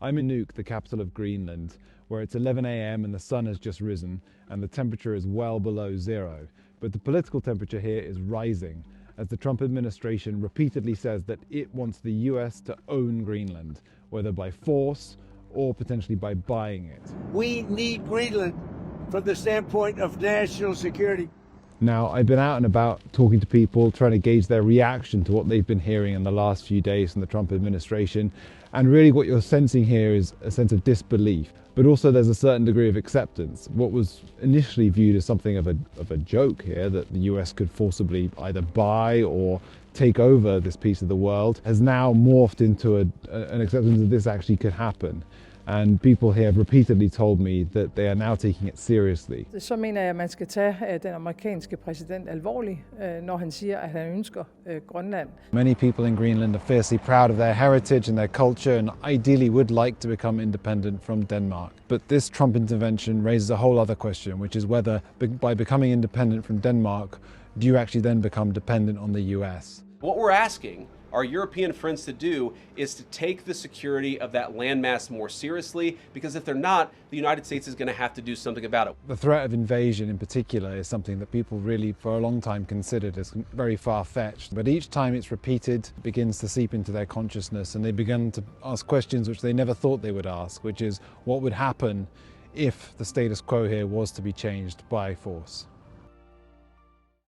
I'm in Nuuk, the capital of Greenland, where it's 11 a.m. and the sun has just risen and the temperature is well below zero. But the political temperature here is rising as the Trump administration repeatedly says that it wants the US to own Greenland, whether by force or potentially by buying it. We need Greenland from the standpoint of national security. Now, I've been out and about talking to people, trying to gauge their reaction to what they've been hearing in the last few days from the Trump administration. And really what you're sensing here is a sense of disbelief, but also there's a certain degree of acceptance. What was initially viewed as something of a joke here, that the US could forcibly either buy or take over this piece of the world, has now morphed into an acceptance that this actually could happen. And people here have repeatedly told me that they are now taking it seriously. Så mener jeg, at man skal tage den amerikanske præsident alvorligt, når han siger, at han ønsker Grønland. Many people in Greenland are fiercely proud of their heritage and their culture and ideally would like to become independent from Denmark. But this Trump intervention raises a whole other question, which is whether by becoming independent from Denmark, do you actually then become dependent on the US? What we're asking our European friends to do is to take the security of that landmass more seriously, because if they're not, the United States is going to have to do something about it. The threat of invasion in particular is something that people really for a long time considered as very far-fetched. But each time it's repeated, it begins to seep into their consciousness, and they begin to ask questions which they never thought they would ask, which is what would happen if the status quo here was to be changed by force.